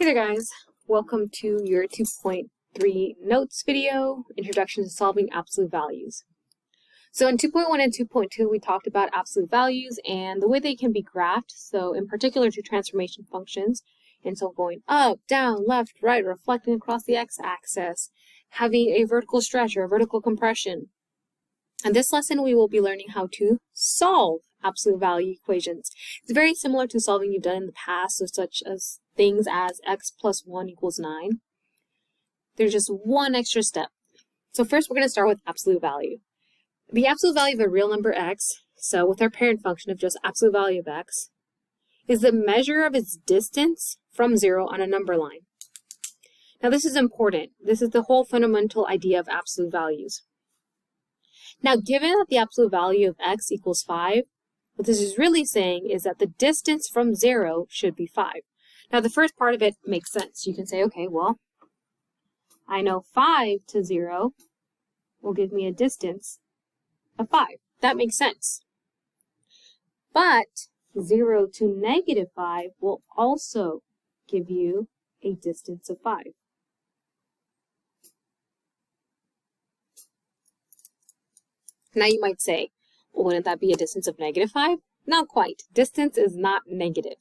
Hey there guys, welcome to your 2.3 notes video, Introduction to Solving Absolute Values. So in 2.1 and 2.2 we talked about absolute values and the way they can be graphed, so in particular to transformation functions, and so going up, down, left, right, reflecting across the x-axis, having a vertical stretch or a vertical compression. In this lesson we will be learning how to solve absolute value equations. It's very similar to solving you've done in the past, so such as things as x plus 1 equals 9. There's just one extra step. So first we're going to start with absolute value. The absolute value of a real number x, so with our parent function of just absolute value of x, is the measure of its distance from 0 on a number line. Now this is important. This is the whole fundamental idea of absolute values. Now given that the absolute value of x equals 5, what this is really saying is that the distance from 0 should be 5. Now the first part of it makes sense. You can say, okay, well, I know 5 to 0 will give me a distance of 5. That makes sense. But 0 to negative 5 will also give you a distance of 5. Now you might say, well, wouldn't that be a distance of negative 5? Not quite. Distance is not negative.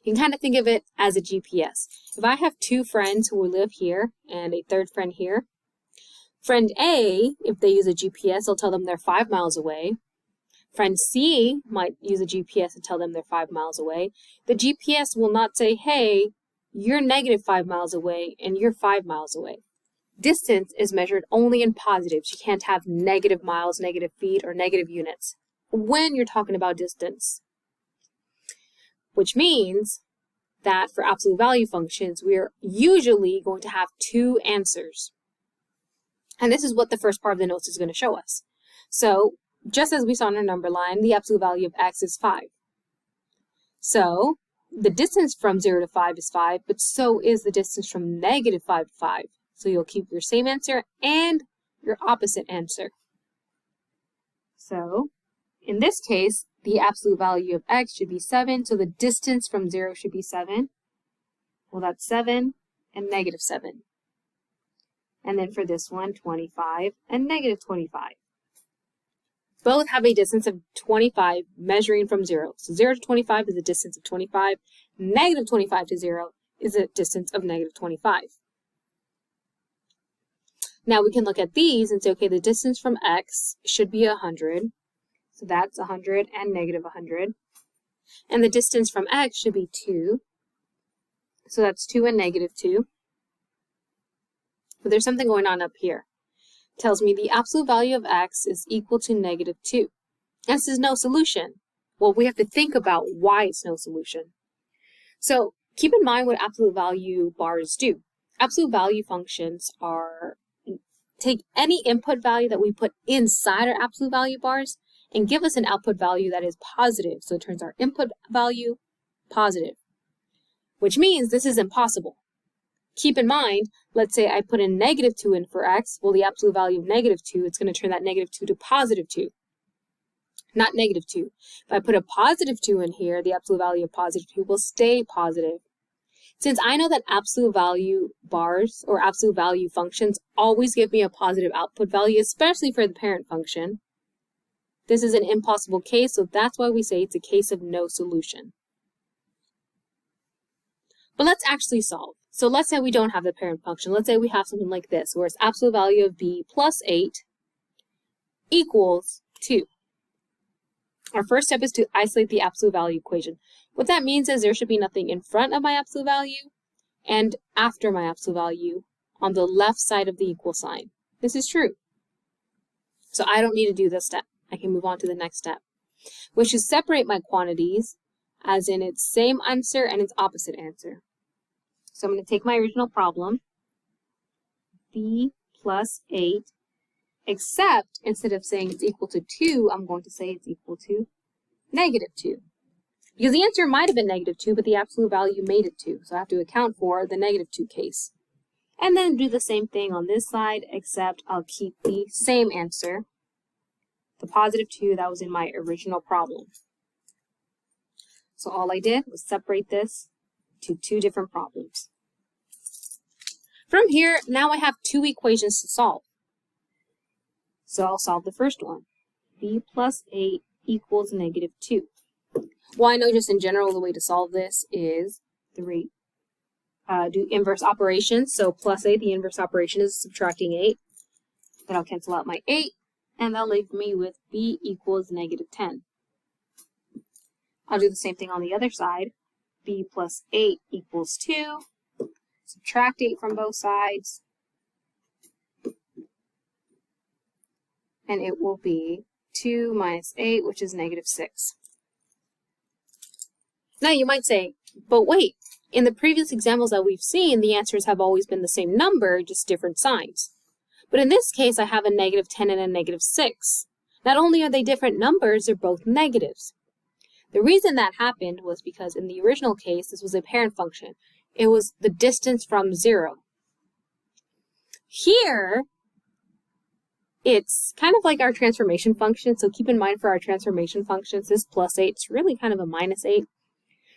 You can kind of think of it as a GPS. If I have two friends who live here and a third friend here, friend A, if they use a GPS, will tell them they're 5 miles away. Friend C might use a GPS and tell them they're 5 miles away. The GPS will not say, hey, you're negative 5 miles away and you're 5 miles away. Distance is measured only in positives. You can't have negative miles, negative feet, or negative units when you're talking about distance. Which means that for absolute value functions, we're usually going to have two answers. And this is what the first part of the notes is going to show us. So just as we saw in our number line, the absolute value of x is 5. So the distance from 0 to 5 is 5, but so is the distance from negative 5 to 5. So you'll keep your same answer and your opposite answer. So in this case, the absolute value of x should be 7, so the distance from 0 should be 7. Well, that's 7 and negative 7. And then for this one, 25 and negative 25. Both have a distance of 25 measuring from 0. So 0 to 25 is a distance of 25. Negative 25 to 0 is a distance of negative 25. Now we can look at these and say, okay, the distance from x should be 100. So that's 100 and negative 100. And the distance from x should be 2. So that's 2 and negative 2. But there's something going on up here. It tells me the absolute value of x is equal to negative 2. And this is no solution. Well, we have to think about why it's no solution. So keep in mind what absolute value bars do. Absolute value functions are take any input value that we put inside our absolute value bars and give us an output value that is positive. So it turns our input value positive, which means this is impossible. Keep in mind, let's say I put in negative 2 in for x. Well, the absolute value of negative 2, it's going to turn that negative 2 to positive 2, not negative 2. If I put a positive 2 in here, the absolute value of positive 2 will stay positive. Since I know that absolute value bars or absolute value functions always give me a positive output value, especially for the parent function, this is an impossible case, so that's why we say it's a case of no solution. But let's actually solve. So let's say we don't have the parent function. Let's say we have something like this, where its absolute value of b plus 8 equals 2. Our first step is to isolate the absolute value equation. What that means is there should be nothing in front of my absolute value and after my absolute value on the left side of the equal sign. This is true. So I don't need to do this step. I can move on to the next step, which is separate my quantities as in its same answer and its opposite answer. So I'm going to take my original problem, b plus 8, except instead of saying it's equal to 2, I'm going to say it's equal to negative 2. Because the answer might have been negative 2, but the absolute value made it 2. So I have to account for the negative 2 case. And then do the same thing on this side, except I'll keep the same answer, the positive 2 that was in my original problem. So all I did was separate this to two different problems. From here, now I have two equations to solve. So I'll solve the first one. b plus 8 equals negative 2. Well, I know just in general the way to solve this is do inverse operations. So plus 8, the inverse operation is subtracting 8. Then I'll cancel out my 8, and that'll leave me with b equals negative 10. I'll do the same thing on the other side. b plus 8 equals 2. Subtract 8 from both sides. And it will be 2 minus 8, which is negative 6. Now you might say, but wait, in the previous examples that we've seen, the answers have always been the same number, just different signs. But in this case, I have a negative 10 and a negative 6. Not only are they different numbers, they're both negatives. The reason that happened was because in the original case, this was a parent function. It was the distance from 0. Here, it's kind of like our transformation function. So keep in mind for our transformation functions, this plus 8 is really kind of a minus 8.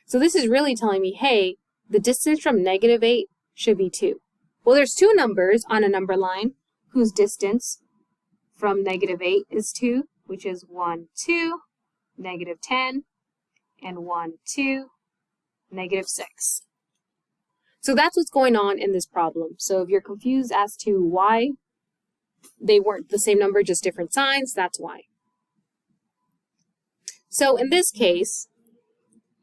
So this is really telling me, hey, the distance from negative 8 should be 2. Well, there's two numbers on a number line whose distance from negative 8 is 2, which is 1, 2, negative 10, and 1, 2, negative 6. So that's what's going on in this problem. So if you're confused as to why they weren't the same number, just different signs, that's why. So in this case,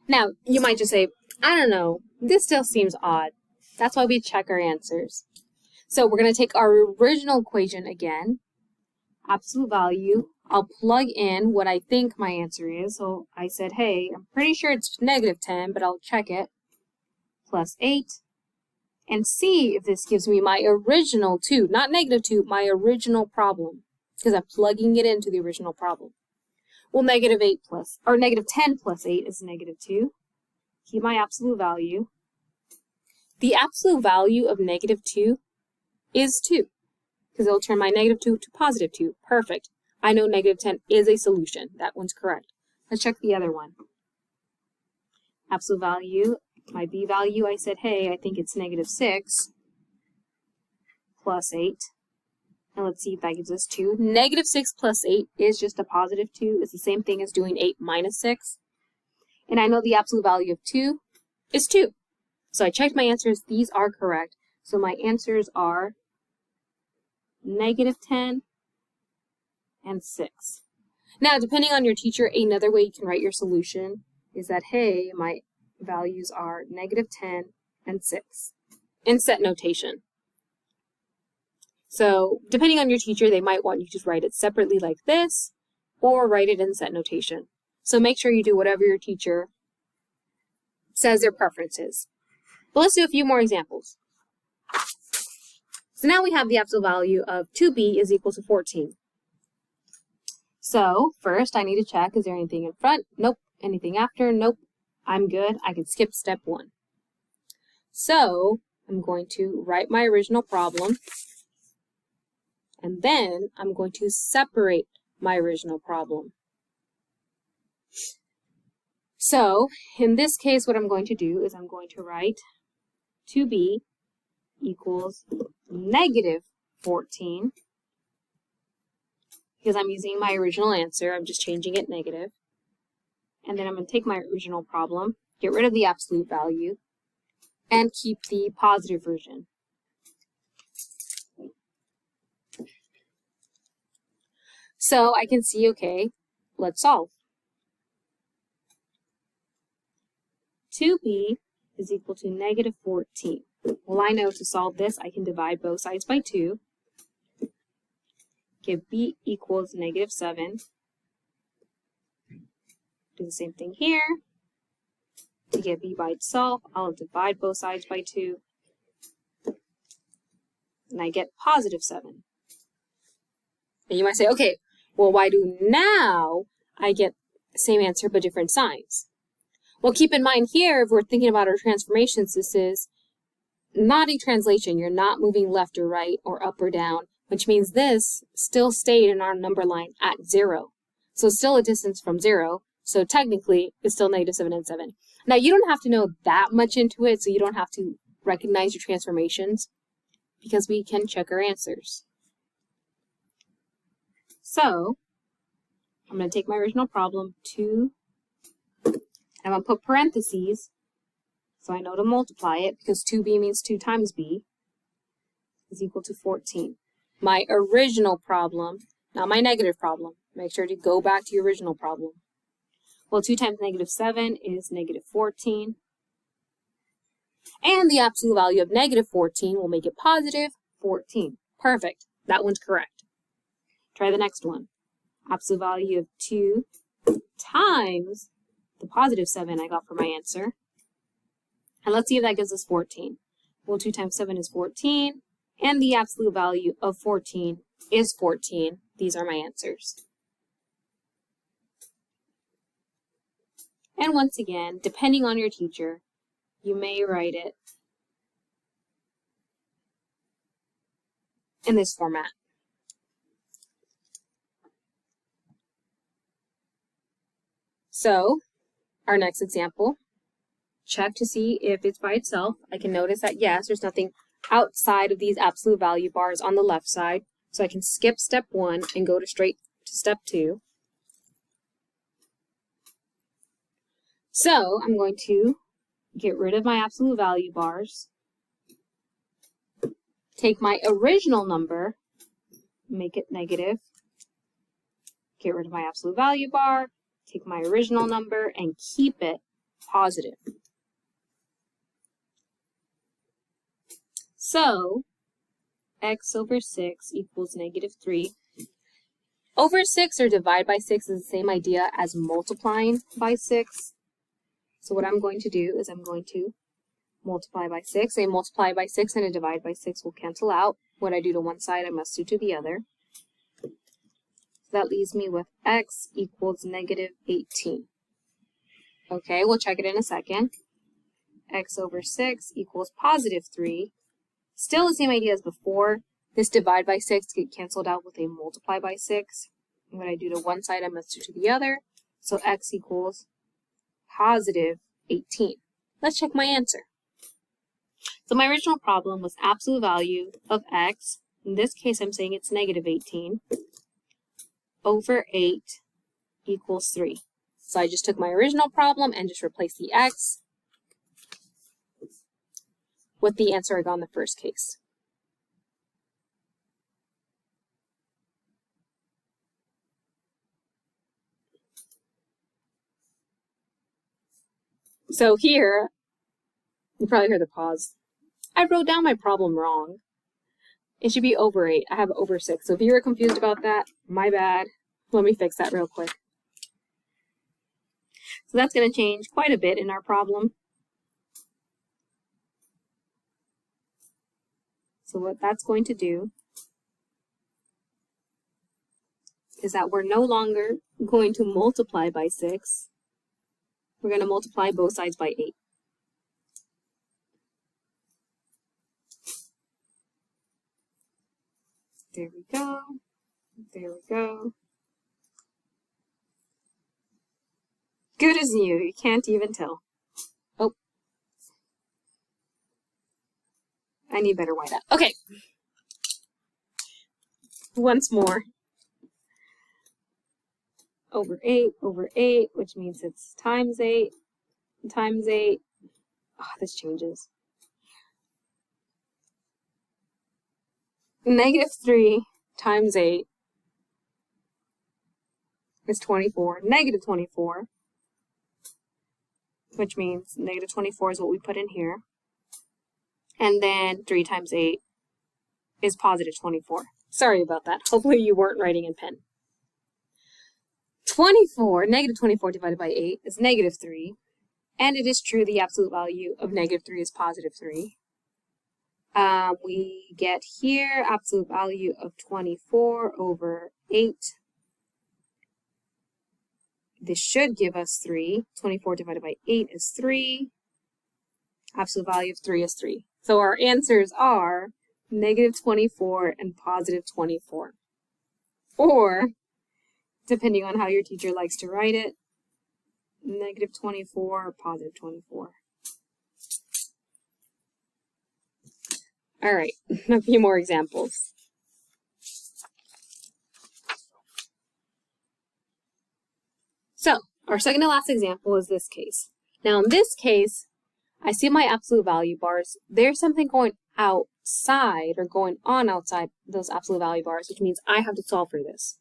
now you might just say, I don't know, this still seems odd. That's why we check our answers. So we're going to take our original equation again, absolute value. I'll plug in what I think my answer is. So I said, hey, I'm pretty sure it's negative 10, but I'll check it. Plus 8. And see if this gives me my original 2, not negative 2, my original problem, because I'm plugging it into the original problem. Well, negative 10 plus 8 is negative 2. Keep my absolute value. The absolute value of negative 2 is 2, because it'll turn my negative 2 to positive 2. Perfect. I know negative 10 is a solution. That one's correct. Let's check the other one. Absolute value. My b value, I said, hey, I think it's negative 6 plus 8. And let's see if that gives us 2. Negative 6 plus 8 is just a positive 2. It's the same thing as doing 8 minus 6. And I know the absolute value of 2 is 2. So I checked my answers. These are correct. So my answers are negative 10 and 6. Now, depending on your teacher, another way you can write your solution is that, hey, my values are negative 10 and 6 in set notation. So depending on your teacher, they might want you to write it separately like this or write it in set notation. So make sure you do whatever your teacher says their preference is. But let's do a few more examples. So now we have the absolute value of 2b is equal to 14. So first I need to check, is there anything in front? Nope. Anything after? Nope. I'm good. I can skip step 1. So I'm going to write my original problem, and then I'm going to separate my original problem. So in this case, what I'm going to do is I'm going to write 2b equals negative 14, because I'm using my original answer. I'm just changing it negative. And then I'm going to take my original problem, get rid of the absolute value, and keep the positive version. So I can see, okay, let's solve. 2b is equal to negative 14. Well, I know to solve this, I can divide both sides by 2. Get b equals negative 7. Do the same thing here. To get b by itself, I'll divide both sides by 2. And I get positive 7. And you might say, okay, well, why do now I get the same answer but different signs? Well, keep in mind here, if we're thinking about our transformations, this is not a translation. You're not moving left or right or up or down, which means this still stayed in our number line at 0. So it's still a distance from 0. So technically, it's still negative 7 and 7. Now, you don't have to know that much into it, so you don't have to recognize your transformations. because we can check our answers. So I'm going to take my original problem, 2, and I'm going to put parentheses so I know to multiply it, because 2b means 2 times b is equal to 14. My original problem, not my negative problem. Make sure to go back to your original problem. Well, 2 times negative 7 is negative 14. And the absolute value of negative 14 will make it positive 14. Perfect. That one's correct. Try the next one. Absolute value of 2 times the positive 7 I got for my answer. And let's see if that gives us 14. Well, 2 times 7 is 14. And the absolute value of 14 is 14. These are my answers. And once again, depending on your teacher, you may write it in this format. So, our next example, check to see if it's by itself. I can notice that yes, there's nothing outside of these absolute value bars on the left side, so I can skip step 1 and go straight to step 2. So, I'm going to get rid of my absolute value bars, take my original number, make it negative, get rid of my absolute value bar, take my original number, and keep it positive. So, x over 6 equals negative 3. Over 6 or divide by 6 is the same idea as multiplying by 6. So what I'm going to do is I'm going to multiply by 6. A multiply by 6 and a divide by 6 will cancel out. What I do to one side, I must do to the other. So that leaves me with x equals negative 18. Okay, we'll check it in a second. X over 6 equals positive 3. Still the same idea as before. This divide by 6 get canceled out with a multiply by 6. And what I do to one side, I must do to the other. So x equals positive 18. Let's check my answer. So my original problem was absolute value of x. In this case, I'm saying it's negative 18 over 8 equals 3. So I just took my original problem and just replaced the x with the answer I got in the first case. So here, you probably heard the pause. I wrote down my problem wrong. It should be over 8. I have over 6. So if you were confused about that, my bad. Let me fix that real quick. So that's going to change quite a bit in our problem. So what that's going to do is that we're no longer going to multiply by 6. We're going to multiply both sides by 8. There we go. There we go. Good as new. You can't even tell. Oh. I need better whiteout. Okay. Once more. Over 8, which means it's times 8, times 8. Oh, this changes. Negative 3 times 8 is 24. Negative 24, which means negative 24 is what we put in here. And then 3 times 8 is positive 24. Sorry about that. Hopefully you weren't writing in pen. 24, negative 24 divided by 8 is negative 3. And it is true the absolute value of negative 3 is positive 3. We get here absolute value of 24 over 8. This should give us 3. 24 divided by 8 is 3. Absolute value of 3 is 3. So our answers are negative 24 and positive 24. Or, depending on how your teacher likes to write it, negative 24 or positive 24. All right, a few more examples. So, our second to last example is this case. Now, in this case, I see my absolute value bars. There's something going outside or going on outside those absolute value bars, which means I have to solve for this.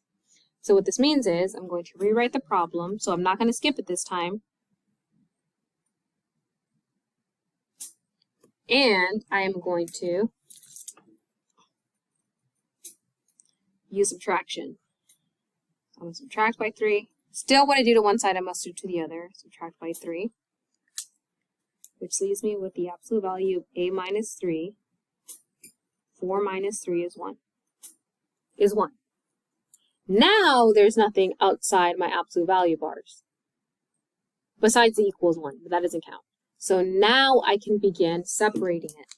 So what this means is I'm going to rewrite the problem. So I'm not going to skip it this time. And I am going to use subtraction. I'm going to subtract by 3. Still, what I do to one side, I must do to the other. Subtract by 3. Which leaves me with the absolute value of a minus 3. 4 minus 3 is 1. Now there's nothing outside my absolute value bars. Besides the equals 1, but that doesn't count. So now I can begin separating it.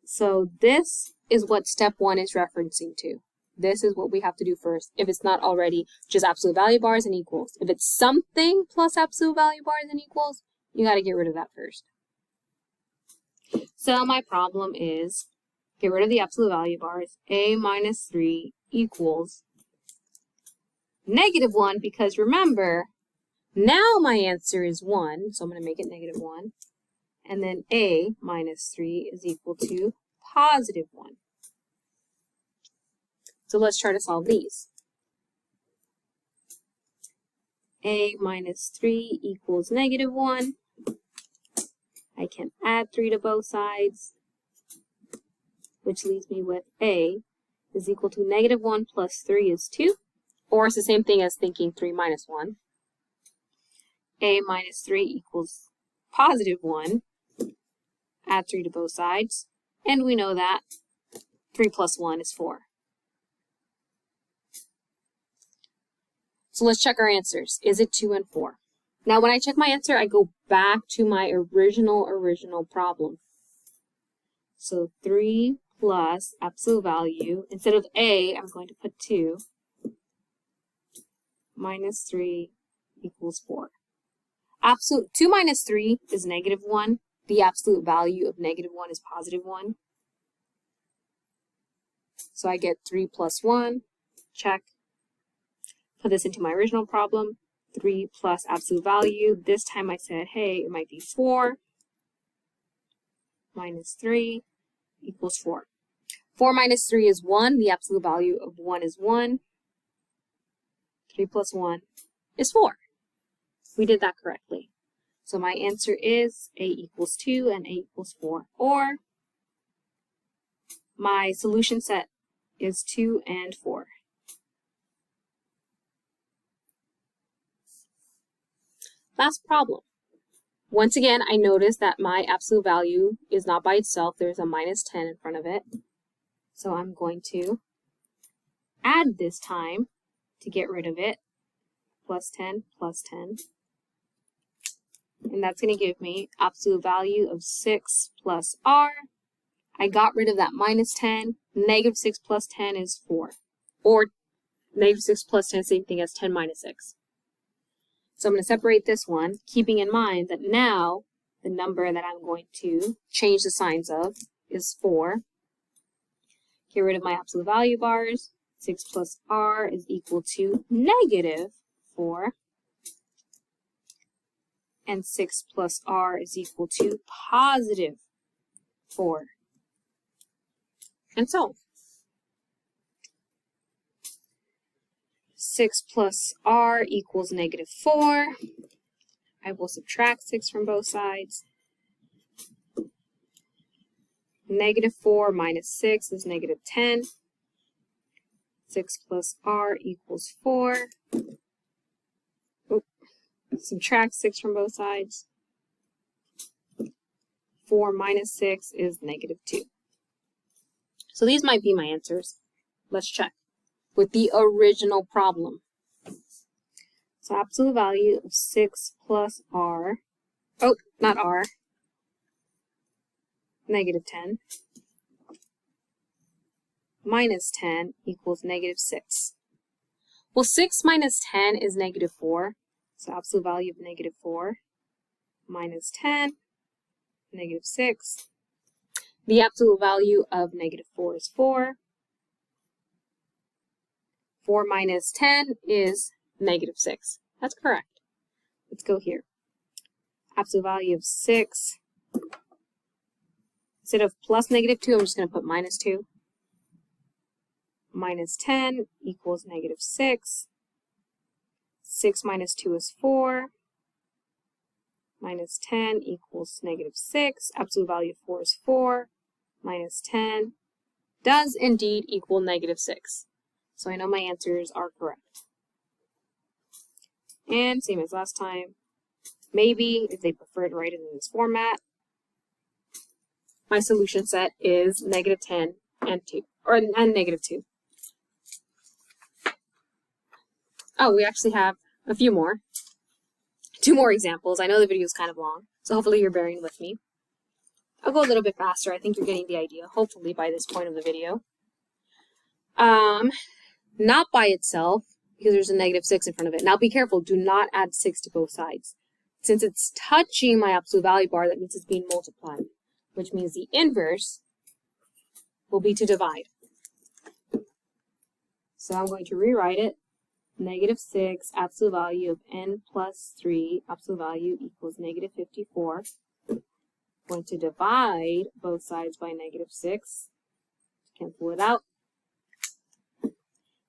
So this is what step 1 is referencing to. This is what we have to do first. If it's not already just absolute value bars and equals. If it's something plus absolute value bars and equals, you got to get rid of that first. So my problem is get rid of the absolute value bars. A minus 3 equals negative 1, because remember, now my answer is 1, so I'm going to make it negative 1. And then a minus 3 is equal to positive 1. So let's try to solve these. A minus 3 equals negative 1. I can add 3 to both sides, which leaves me with a is equal to negative 1 plus 3 is 2. Or it's the same thing as thinking 3 minus 1. A minus 3 equals positive 1. Add 3 to both sides. And we know that 3 plus 1 is 4. So let's check our answers. Is it 2 and 4? Now when I check my answer, I go back to my original problem. So 3 plus absolute value, instead of a, I'm going to put 2, minus 3 equals 4. 2 minus 3 is negative 1. The absolute value of negative 1 is positive 1. So I get 3 plus 1, check. Put this into my original problem, 3 plus absolute value. This time I said, hey, it might be 4 minus 3 equals 4. 4 minus 3 is 1. The absolute value of 1 is 1. 3 plus 1 is 4. We did that correctly. So my answer is a equals 2 and a equals 4. Or my solution set is 2 and 4. Last problem. Once again, I notice that my absolute value is not by itself. There's a minus 10 in front of it. So I'm going to add this time to get rid of it. Plus 10, plus 10. And that's going to give me absolute value of 6 plus r. I got rid of that minus 10. Negative 6 plus 10 is 4. Or negative 6 plus 10 is the same thing as 10 minus 6. So I'm going to separate this one, keeping in mind that now the number that I'm going to change the signs of is 4. Get rid of my absolute value bars. 6 plus r is equal to negative 4. And 6 plus r is equal to positive 4. And so 6 plus r equals negative 4. I will subtract 6 from both sides. Negative 4 minus 6 is negative 10. 6 plus r equals 4. Subtract 6 from both sides. 4 minus 6 is negative 2. So these might be my answers. Let's check with the original problem. So absolute value of 6 plus r, not r, negative 10, minus 10 equals negative 6. Well, 6 minus 10 is negative 4. So absolute value of negative 4 minus 10, negative 6. The absolute value of -4 is 4. 4 minus 10 is -6. That's correct. Let's go here. Absolute value of 6. Instead of plus -2, I'm just going to put -2. Minus 10 equals -6. 6 minus 2 is 4. Minus 10 equals -6. Absolute value of 4 is 4. Minus 10 does indeed equal -6. So I know my answers are correct. And same as last time, maybe if they prefer to write it in this format, my solution set is -10 and 2, and -2. Oh, we actually have a few more. 2 more examples. I know the video is kind of long, so hopefully you're bearing with me. I'll go a little bit faster. I think you're getting the idea, hopefully, by this point of the video. Not by itself, because there's a -6 in front of it. Now be careful, do not add 6 to both sides. Since it's touching my absolute value bar, that means it's being multiplied, which means the inverse will be to divide. So I'm going to rewrite it. -6, absolute value of n plus 3, absolute value equals -54. I'm going to divide both sides by -6. Cancel it out.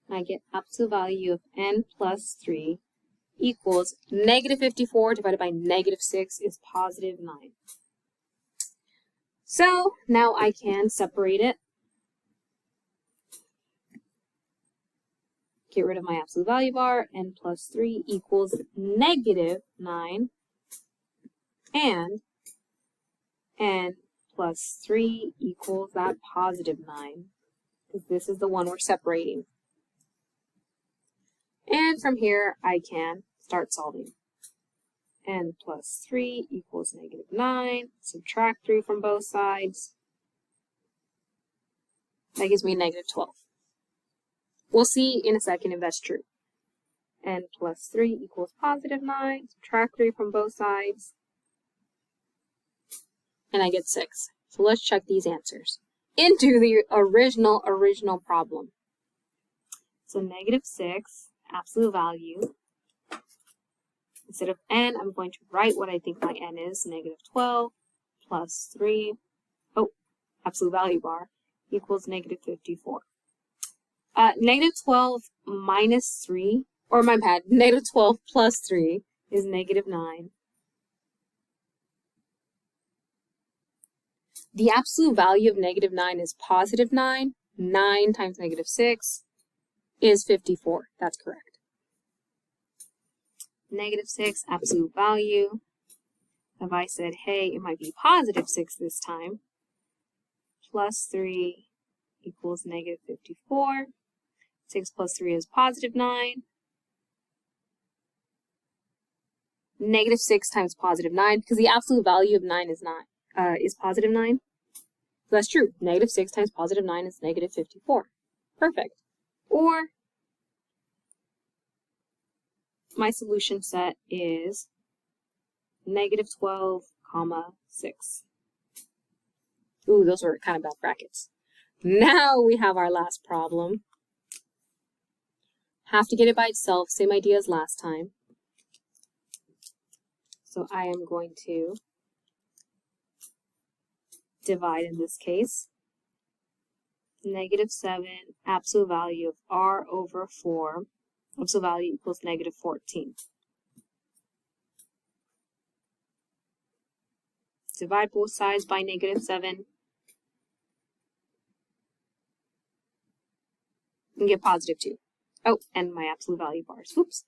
I get absolute value of n plus 3 equals -54 divided by -6 is +9. So now I can separate it. Get rid of my absolute value bar. N plus 3 equals -9. And n plus 3 equals that +9. Because this is the one we're separating. And from here, I can start solving. N plus 3 equals -9. Subtract 3 from both sides. That gives me -12. We'll see in a second if that's true. N plus 3 equals +9. Subtract 3 from both sides. And I get 6. So let's check these answers into the original problem. So -6. Absolute value. Instead of n, I'm going to write what I think my n is, -12 plus 3. Oh, absolute value bar equals -54. -12 minus 3, or my bad, -12 plus 3 is -9. The absolute value of -9 is +9. 9 times -6 is 54. That's correct. -6 absolute value. If I said, hey, it might be +6 this time, plus 3 equals -54. 6 plus 3 is +9. -6 times +9, because the absolute value of 9 is +9. So that's true. -6 times +9 is -54. Perfect. Or my solution set is -12, 6. Ooh, those were kind of bad brackets. Now we have our last problem. Have to get it by itself, same idea as last time. So I am going to divide in this case. -7, absolute value of r over 4. Absolute value equals -14. Divide both sides by -7. And get +2. Oh, and my absolute value bars. Oops.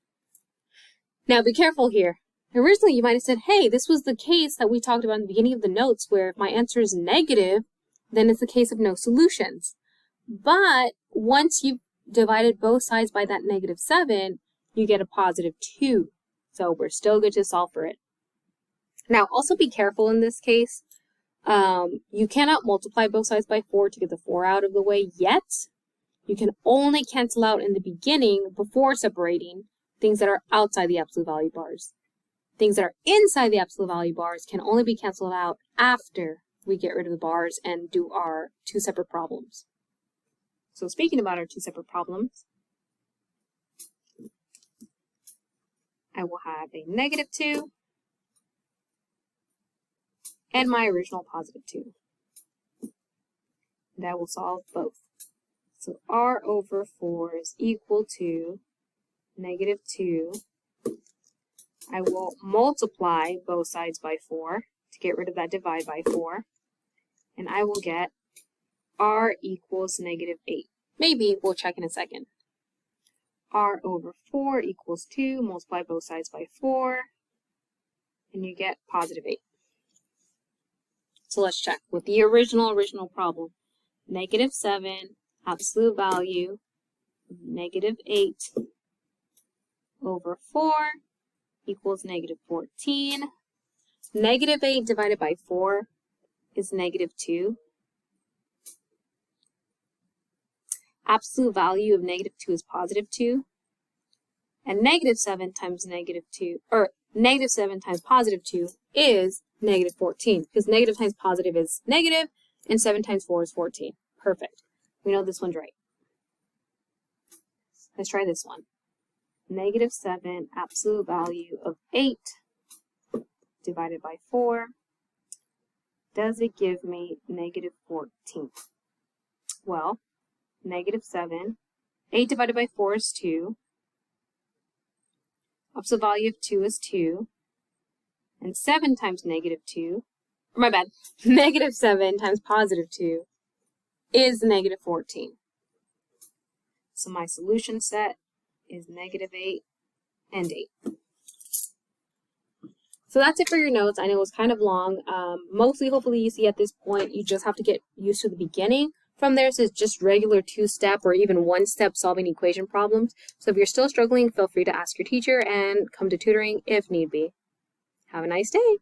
Now be careful here. Originally, you might have said, hey, this was the case that we talked about in the beginning of the notes where if my answer is negative, then it's the case of no solutions. But once you've divided both sides by that -7, you get a +2. So we're still good to solve for it. Now, also be careful in this case. You cannot multiply both sides by 4 to get the 4 out of the way yet. You can only cancel out in the beginning before separating things that are outside the absolute value bars. Things that are inside the absolute value bars can only be canceled out after we get rid of the bars and do our two separate problems. So speaking about our two separate problems, I will have a -2 and my original +2. And I will solve both. So r over 4 is equal to -2. I will multiply both sides by 4 to get rid of that divide by 4. And I will get r equals -8. Maybe we'll check in a second. R over 4 equals 2, multiply both sides by 4, and you get +8. So let's check with the original problem. -7, absolute value of -8 over 4 equals -14. -8 divided by 4 is -2. Absolute value of -2 is +2. And -7 times -2, or -7 times +2 is -14. Because negative times positive is negative, and 7 times 4 is 14. Perfect. We know this one's right. Let's try this one. -7 absolute value of 8 divided by 4. Does it give me -14? Well, -7. 8 divided by 4 is 2. Absolute value of 2 is 2. And 7 times -2, or my bad, -7 times +2 is -14. So my solution set is -8 and 8. So that's it for your notes. I know it was kind of long. Mostly, hopefully, you see at this point, you just have to get used to the beginning. From there, it's just regular 2-step or even 1-step solving equation problems. So if you're still struggling, feel free to ask your teacher and come to tutoring if need be. Have a nice day.